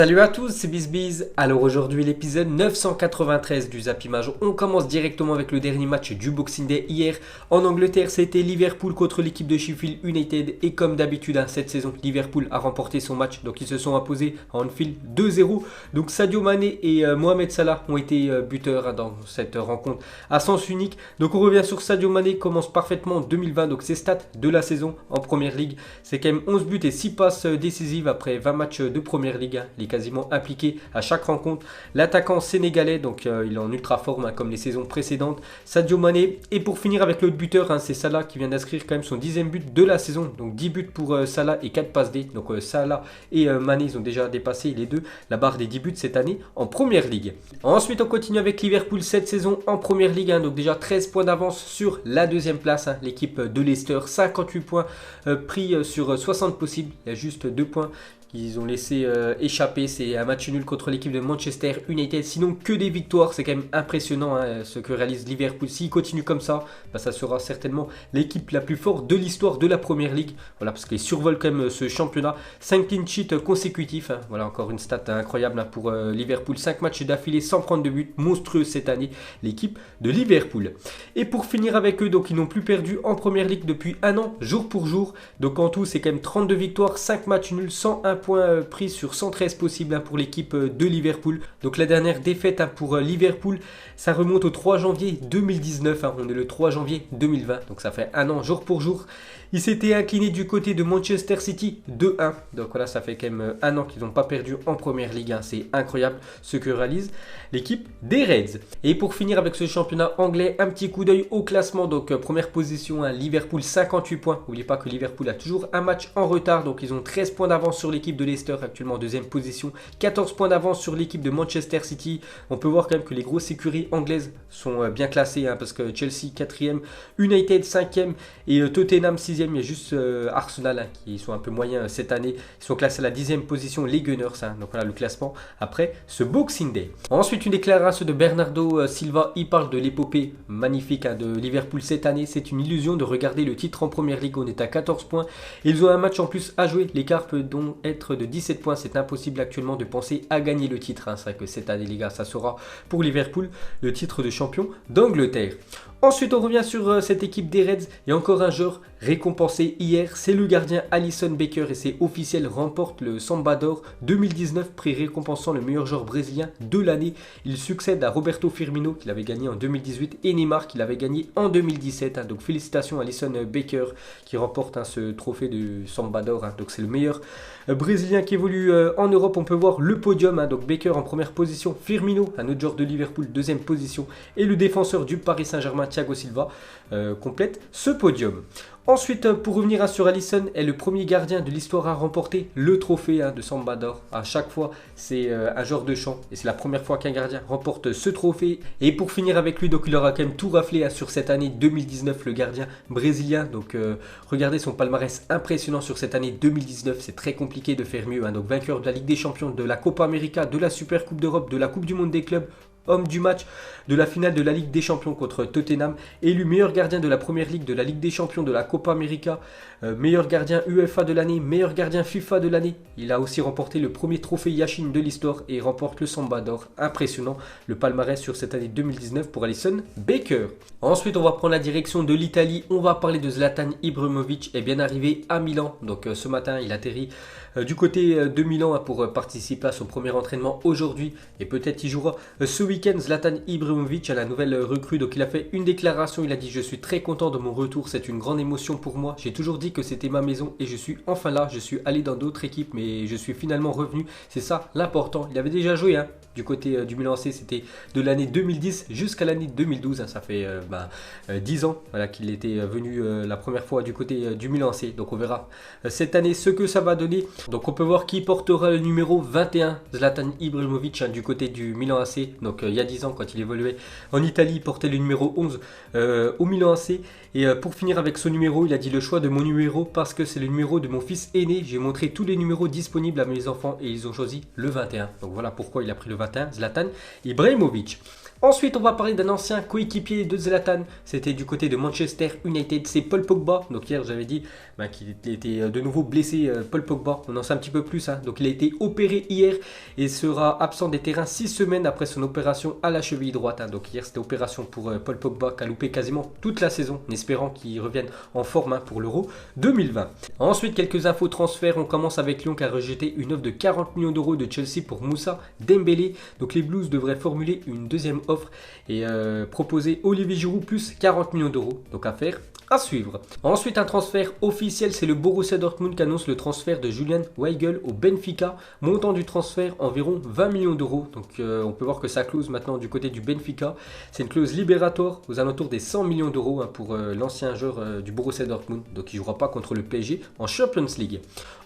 Salut à tous, c'est BizBiz. Alors aujourd'hui l'épisode 993 du Zap Image. On commence directement avec le dernier match du Boxing Day hier. En Angleterre, c'était Liverpool contre l'équipe de Sheffield United. Et comme d'habitude, cette saison, Liverpool a remporté son match. Donc ils se sont imposés à Anfield 2-0. Donc Sadio Mané et Mohamed Salah ont été buteurs dans cette rencontre à sens unique. Donc on revient sur Sadio Mané, commence parfaitement en 2020. Donc ses stats de la saison en Première Ligue, c'est quand même 11 buts et 6 passes décisives après 20 matchs de Première Ligue. Il est quasiment impliqué à chaque rencontre. L'attaquant sénégalais, donc il est en ultra forme comme les saisons précédentes, Sadio Mané. Et pour finir avec l'autre buteur, c'est Salah qui vient d'inscrire quand même son 10e but de la saison. Donc 10 buts pour Salah et 4 passes D. Donc Salah et Mané, ils ont déjà dépassé les deux la barre des 10 buts cette année en Première Ligue. Ensuite, on continue avec Liverpool cette saison en Première Ligue. Donc déjà 13 points d'avance sur la deuxième place. L'équipe de Leicester, 58 points pris sur 60 possibles. Il y a juste 2 points qu'ils ont laissé échapper. C'est un match nul contre l'équipe de Manchester United. Sinon, que des victoires. C'est quand même impressionnant ce que réalise Liverpool. S'il continue comme ça, ça sera certainement l'équipe la plus forte de l'histoire de la Première Ligue. Voilà, parce qu'ils survolent quand même ce championnat. 5 clean sheets consécutifs. Voilà, encore une stat incroyable pour Liverpool. 5 matchs d'affilée sans prendre de but. Monstrueux cette année, l'équipe de Liverpool. Et pour finir avec eux, donc ils n'ont plus perdu en Première Ligue depuis un an, jour pour jour. Donc en tout, c'est quand même 32 victoires, 5 matchs nuls, 101 points pris sur 113 possibles pour l'équipe de Liverpool. Donc la dernière défaite pour Liverpool, ça remonte au 3 janvier 2019. On est le 3 janvier 2020, donc ça fait un an jour pour jour. Ils s'étaient inclinés du côté de Manchester City 2-1. Donc voilà, ça fait quand même un an qu'ils n'ont pas perdu en Première Ligue. C'est incroyable ce que réalise l'équipe des Reds. Et pour finir avec ce championnat anglais, un petit coup d'œil au classement. Donc première position, Liverpool 58 points. N'oubliez pas que Liverpool a toujours un match en retard. Donc ils ont 13 points d'avance sur l'équipe de Leicester, actuellement en deuxième position. 14 points d'avance sur l'équipe de Manchester City. On peut voir quand même que les grosses écuries anglaises sont bien classées. Parce que Chelsea 4e, United 5e et Tottenham 6e. Il y a juste Arsenal qui sont un peu moyens cette année. Ils sont classés à la 10e position, les Gunners. Donc voilà le classement après ce Boxing Day. Ensuite, une déclaration de Bernardo Silva. Il parle de l'épopée magnifique de Liverpool cette année. C'est une illusion de regarder le titre en Première Ligue. On est à 14 points. Ils ont un match en plus à jouer. L'écart peut donc être de 17 points. C'est impossible actuellement de penser à gagner le titre. C'est vrai que cette année, les gars, ça sera pour Liverpool le titre de champion d'Angleterre. Ensuite, on revient sur cette équipe des Reds. Et encore un joueur récompensé hier, c'est le gardien Alisson Becker. Et c'est officiel, remporte le Samba d'Or 2019, prix récompensant le meilleur joueur brésilien de l'année. Il succède à Roberto Firmino, qu'il avait gagné en 2018, et Neymar, qu'il avait gagné en 2017. Donc félicitations à Alisson Becker, qui remporte ce trophée de Samba d'Or. Donc c'est le meilleur brésilien qui évolue en Europe. On peut voir le podium. Donc Becker en première position, Firmino, un autre joueur de Liverpool, deuxième position. Et le défenseur du Paris Saint-Germain, Thiago Silva, complète ce podium. Ensuite, pour revenir sur Alisson, est le premier gardien de l'histoire à remporter le trophée de Samba d'Or. À chaque fois, c'est un joueur de champ et c'est la première fois qu'un gardien remporte ce trophée. Et pour finir avec lui, donc il aura quand même tout raflé sur cette année 2019, le gardien brésilien. Donc regardez son palmarès impressionnant sur cette année 2019. C'est très compliqué de faire mieux. Donc vainqueur de la Ligue des Champions, de la Copa América, de la Super Coupe d'Europe, de la Coupe du Monde des clubs, homme du match de la finale de la Ligue des Champions contre Tottenham, élu meilleur gardien de la Première Ligue, de la Ligue des Champions, de la Copa América, meilleur gardien UEFA de l'année, meilleur gardien FIFA de l'année. Il a aussi remporté le premier trophée Yashin de l'histoire et remporte le Samba d'Or. Impressionnant le palmarès sur cette année 2019 pour Alisson Becker. Ensuite, on va prendre la direction de l'Italie. On va parler de Zlatan Ibrahimovic, est bien arrivé à Milan. Donc ce matin, il atterrit du côté de Milan pour participer à son premier entraînement aujourd'hui. Et peut-être il jouera ce week-end. Zlatan Ibrahimovic à la nouvelle recrue. Donc il a fait une déclaration. Il a dit: je suis très content de mon retour. C'est une grande émotion pour moi. J'ai toujours dit que c'était ma maison et je suis enfin là. Je suis allé dans d'autres équipes mais je suis finalement revenu. C'est ça l'important. Il avait déjà joué du côté du Milan AC. C'était de l'année 2010 jusqu'à l'année 2012. Ça fait 10 ans qu'il était venu la première fois du côté du Milan AC. Donc on verra cette année ce que ça va donner. Donc on peut voir qui portera le numéro 21, Zlatan Ibrahimovic du côté du Milan AC. Donc il y a 10 ans quand il évoluait en Italie, il portait le numéro 11 au Milan AC. Et pour finir avec son numéro, il a dit: le choix de mon numéro parce que c'est le numéro de mon fils aîné. J'ai montré tous les numéros disponibles à mes enfants et ils ont choisi le 21. Donc voilà pourquoi il a pris le 21, Zlatan Ibrahimovic. Ensuite, on va parler d'un ancien coéquipier de Zlatan. C'était du côté de Manchester United. C'est Paul Pogba. Donc hier, j'avais dit qu'il était de nouveau blessé, Paul Pogba. on en sait un petit peu plus. Donc il a été opéré hier et sera absent des terrains 6 semaines après son opération à la cheville droite. Donc hier c'était opération pour Paul Pogba qui a loupé quasiment toute la saison, en espérant qu'il revienne en forme pour l'Euro 2020. Ensuite, quelques infos transferts. On commence avec Lyon qui a rejeté une offre de 40 millions d'euros de Chelsea pour Moussa Dembélé. Donc les Blues devraient formuler une deuxième offre et proposer Olivier Giroud plus 40 millions d'euros. Donc à suivre. Ensuite, un transfert officiel, c'est le Borussia Dortmund qui annonce le transfert de Julian Weigl au Benfica. Montant du transfert environ 20 millions d'euros. Donc on peut voir que sa clause maintenant du côté du Benfica, c'est une clause libératoire aux alentours des 100 millions d'euros pour l'ancien joueur du Borussia Dortmund. Donc il ne jouera pas contre le PSG en Champions League.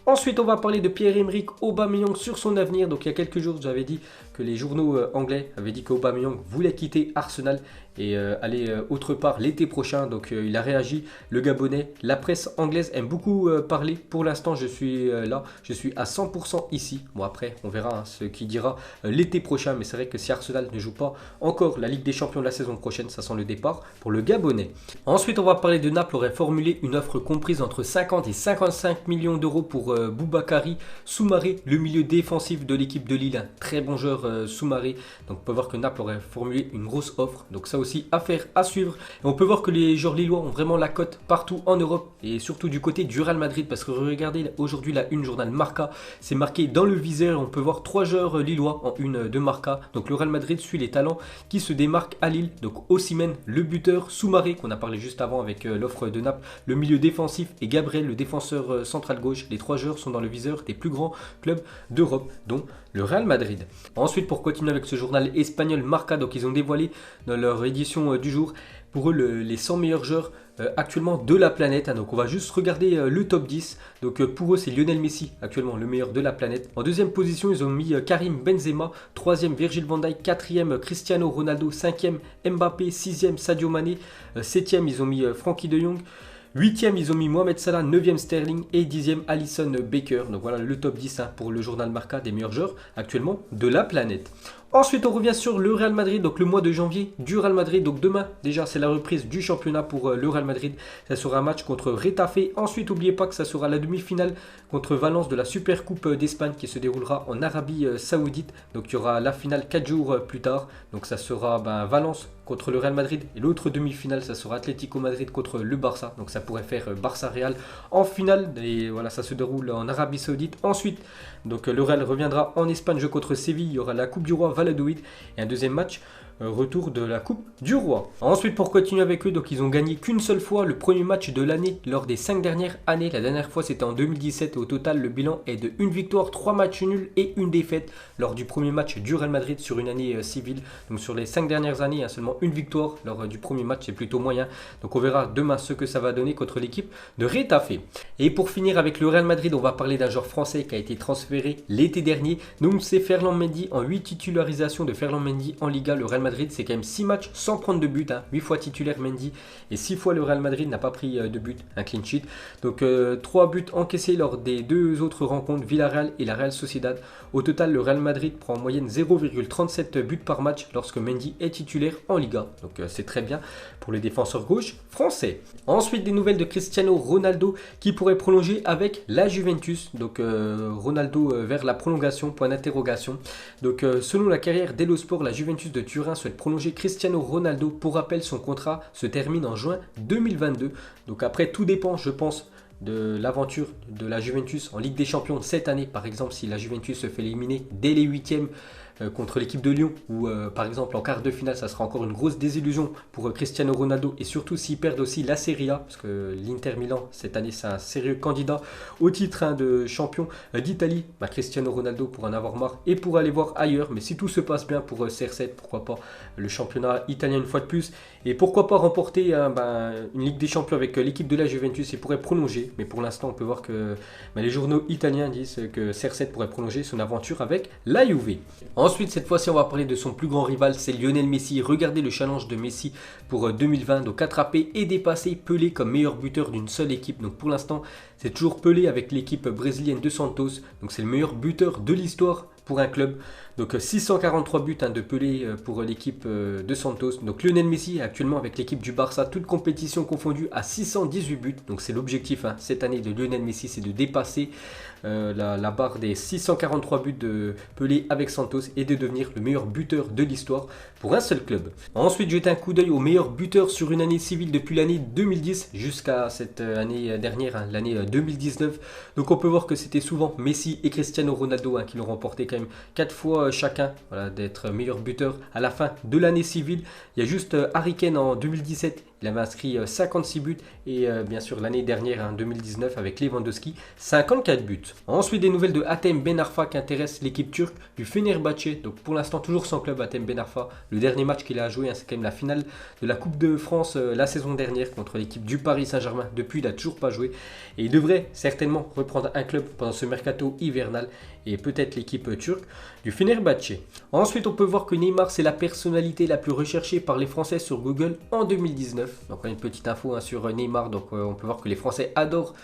Ensuite, on va parler de Pierre-Emerick Aubameyang sur son avenir. Donc il y a quelques jours, j'avais dit que les journaux anglais avaient dit qu'Aubameyang voulait quitter Arsenal et aller autre part l'été prochain. Donc il a réagi, le Gabonais. La presse anglaise aime beaucoup parler. Pour l'instant, je suis là, je suis à 100% ici. Bon, après, on verra ce qui dira l'été prochain. Mais c'est vrai que si Arsenal ne joue pas encore la Ligue des Champions la saison prochaine, ça sent le départ pour le Gabonais. Ensuite, on va parler de Naples aurait formulé une offre comprise entre 50 et 55 millions d'euros pour Boubakary Soumaré, le milieu défensif de l'équipe de Lille. Un très bon joueur Soumaré. Donc on peut voir que Naples aurait formulé une grosse offre. Donc ça aussi, affaire à suivre. Et on peut voir que les joueurs lillois ont vraiment la cote partout en Europe et surtout du côté du Real Madrid. Parce que regardez, aujourd'hui la une journal Marca, c'est marqué dans le viseur. On peut voir 3 joueurs lillois en une de Marca. Donc le Real Madrid suit les talents qui se démarquent à Lille. Donc Osimhen, le buteur, Soumaré, qu'on a parlé juste avant avec l'offre de Naples, le milieu défensif, et Gabriel, le défenseur central gauche. Les 3 joueurs sont dans le viseur des plus grands clubs d'Europe, dont le Real Madrid. Ensuite, pour continuer avec ce journal espagnol Marca, donc ils ont dévoilé dans leur édition du jour, pour eux, les 100 meilleurs joueurs actuellement de la planète. Donc on va juste regarder le top 10. Donc pour eux, c'est Lionel Messi, actuellement le meilleur de la planète. En deuxième position, ils ont mis Karim Benzema. Troisième, Virgil van Dijk. Quatrième, Cristiano Ronaldo. Cinquième, Mbappé. Sixième, Sadio Mané. Septième, ils ont mis Frankie de Jong. 8e, ils ont mis Mohamed Salah, 9e Sterling et 10e Alisson Becker. Donc voilà le top 10 pour le journal Marca des meilleurs joueurs actuellement de la planète. Ensuite, on revient sur le Real Madrid, donc le mois de janvier du Real Madrid. Donc demain, déjà, c'est la reprise du championnat pour le Real Madrid. Ça sera un match contre Retafe. Ensuite, n'oubliez pas que ça sera la demi-finale contre Valence de la Super Coupe d'Espagne qui se déroulera en Arabie Saoudite. Donc il y aura la finale 4 jours plus tard. Donc ça sera Valence contre le Real Madrid. Et l'autre demi-finale, ça sera Atlético Madrid contre le Barça. Donc ça pourrait faire Barça-Real en finale. Et voilà, ça se déroule en Arabie Saoudite. Ensuite, donc le Real reviendra en Espagne, jeu contre Séville. Il y aura la Coupe du Roi Valladolid et un deuxième match retour de la Coupe du Roi. Ensuite, pour continuer avec eux, donc ils ont gagné qu'une seule fois le premier match de l'année lors des 5 dernières années. La dernière fois, c'était en 2017 et au total, le bilan est de 1 victoire, 3 matchs nuls et 1 défaite lors du premier match du Real Madrid sur une année civile. Donc sur les 5 dernières années, il y a seulement 1 victoire lors du premier match, c'est plutôt moyen. Donc on verra demain ce que ça va donner contre l'équipe de Retafe. Et pour finir avec le Real Madrid, on va parler d'un joueur français qui a été transféré l'été dernier. Donc c'est Ferland Mendy. En 8 titularisations de Ferland Mendy en Liga, le Real Madrid, c'est quand même 6 matchs sans prendre de but. 8 fois titulaire Mendy et 6 fois le Real Madrid n'a pas pris de but, un clean sheet. Donc 3 buts encaissés lors des 2 autres rencontres, Villarreal et la Real Sociedad. Au total, le Real Madrid prend en moyenne 0,37 buts par match lorsque Mendy est titulaire en Liga. Donc c'est très bien pour les défenseurs gauche français. Ensuite, des nouvelles de Cristiano Ronaldo qui pourrait prolonger avec la Juventus. Donc Ronaldo vers la prolongation, point d'interrogation. Donc selon la carrière d'Elo Sport, la Juventus de Turin souhaite prolonger Cristiano Ronaldo. Pour rappel, son contrat se termine en juin 2022. Donc après, tout dépend, je pense, de l'aventure de la Juventus en Ligue des Champions cette année. Par exemple, si la Juventus se fait éliminer dès les huitièmes contre l'équipe de Lyon ou par exemple en quart de finale, ça sera encore une grosse désillusion pour Cristiano Ronaldo, et surtout s'ils perdent aussi la Serie A, parce que l'Inter Milan cette année c'est un sérieux candidat au titre de champion d'Italie. Cristiano Ronaldo pourra en avoir marre et pour aller voir ailleurs. Mais si tout se passe bien pour CR7, pourquoi pas le championnat italien une fois de plus, et pourquoi pas remporter une Ligue des Champions avec l'équipe de la Juventus. Il pourrait prolonger, mais pour l'instant on peut voir que les journaux italiens disent que CR7 pourrait prolonger son aventure avec la Juve. Ensuite, cette fois-ci, on va parler de son plus grand rival, c'est Lionel Messi. Regardez le challenge de Messi pour 2020, donc attraper et dépasser Pelé comme meilleur buteur d'une seule équipe. Donc pour l'instant, c'est toujours Pelé avec l'équipe brésilienne de Santos. Donc c'est le meilleur buteur de l'histoire pour un club. Donc 643 buts de Pelé pour l'équipe de Santos. Donc Lionel Messi actuellement avec l'équipe du Barça, toute compétition confondue, à 618 buts. Donc c'est l'objectif cette année de Lionel Messi, c'est de dépasser la barre des 643 buts de Pelé avec Santos et de devenir le meilleur buteur de l'histoire pour un seul club. Ensuite, jeter un coup d'œil au meilleur buteur sur une année civile depuis l'année 2010 jusqu'à cette année dernière, hein, l'année 2019. Donc on peut voir que c'était souvent Messi et Cristiano Ronaldo qui l'ont remporté quand même 4 fois chacun, voilà, d'être meilleur buteur à la fin de l'année civile. Il y a juste Harry Kane en 2017. Il avait inscrit 56 buts et bien sûr l'année dernière, 2019, avec Lewandowski, 54 buts. Ensuite, des nouvelles de Hatem Ben Arfa qui intéressent l'équipe turque du Fenerbahçe. Donc pour l'instant, toujours sans club Hatem Ben Arfa. Le dernier match qu'il a joué, c'est quand même la finale de la Coupe de France la saison dernière contre l'équipe du Paris Saint-Germain. Depuis, il n'a toujours pas joué et il devrait certainement reprendre un club pendant ce mercato hivernal et peut-être l'équipe turque du Fenerbahçe. Ensuite, on peut voir que Neymar, c'est la personnalité la plus recherchée par les Français sur Google en 2019. Donc, une petite info sur Neymar. Donc, on peut voir que les Français adorent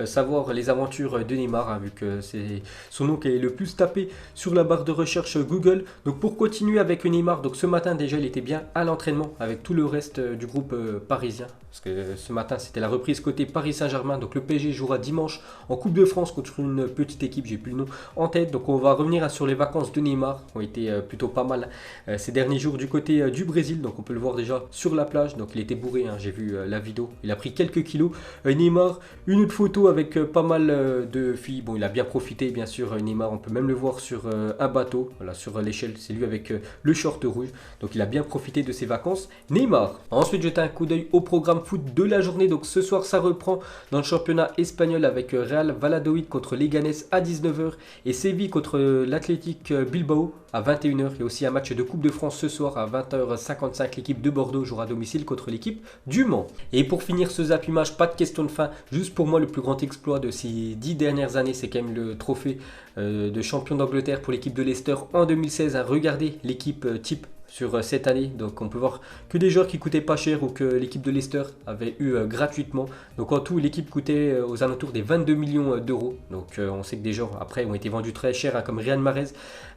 savoir les aventures de Neymar, vu que c'est son nom qui est le plus tapé sur la barre de recherche Google. Donc pour continuer avec Neymar, donc ce matin déjà il était bien à l'entraînement avec tout le reste du groupe parisien, parce que ce matin c'était la reprise côté Paris Saint-Germain. Donc le PSG jouera dimanche en Coupe de France contre une petite équipe, j'ai plus le nom en tête. Donc on va revenir sur les vacances de Neymar qui ont été plutôt pas mal ces derniers jours du côté du Brésil. Donc on peut le voir déjà sur la plage, donc il était bourré, j'ai vu la vidéo, il a pris quelques kilos. Neymar, une autre photo avec pas mal de filles. Bon, il a bien profité, bien sûr, Neymar. On peut même le voir sur un bateau, voilà, sur l'échelle. C'est lui avec le short rouge. Donc, il a bien profité de ses vacances, Neymar. Ensuite, jeter un coup d'œil au programme foot de la journée. Donc, ce soir, ça reprend dans le championnat espagnol avec Real Valladolid contre Leganés à 19h et Séville contre l'Athletic Bilbao à 21h. Il y a aussi un match de Coupe de France ce soir à 20h55. L'équipe de Bordeaux jouera à domicile contre l'équipe du Mans. Et pour finir ce Zap Image, pas de question de fin. Juste pour moi, le plus grand exploit de ces 10 dernières années, c'est quand même le trophée de champion d'Angleterre pour l'équipe de Leicester en 2016. Regardez l'équipe type sur cette année. Donc on peut voir que des joueurs qui coûtaient pas cher ou que l'équipe de Leicester avait eu gratuitement. Donc en tout, l'équipe coûtait aux alentours des 22 millions d'euros. Donc on sait que des joueurs après ont été vendus très cher, comme Riyad Mahrez.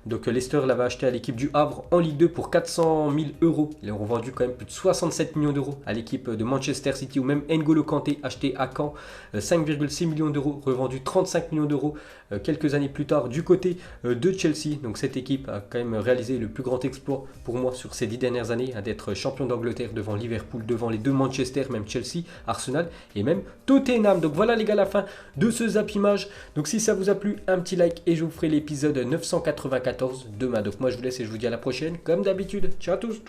Donc Leicester l'avait acheté à l'équipe du Havre en Ligue 2 pour 400 000 euros. Ils ont vendu quand même plus de 67 millions d'euros à l'équipe de Manchester City, ou même N'Golo Kanté acheté à Caen 5,6 millions d'euros, revendu 35 millions d'euros quelques années plus tard du côté de Chelsea. Donc cette équipe a quand même réalisé le plus grand exploit pour moi sur ces 10 dernières années, d'être champion d'Angleterre devant Liverpool, devant les deux Manchester, même Chelsea, Arsenal et même Tottenham. Donc voilà les gars, la fin de ce Zap Image. Donc si ça vous a plu, un petit like et je vous ferai l'épisode 994 demain. Donc moi je vous laisse et je vous dis à la prochaine comme d'habitude. Ciao à tous.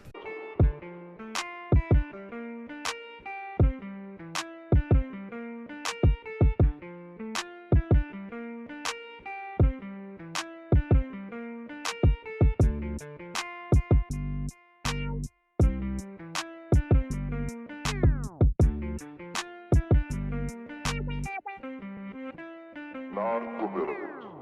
Narco Melody.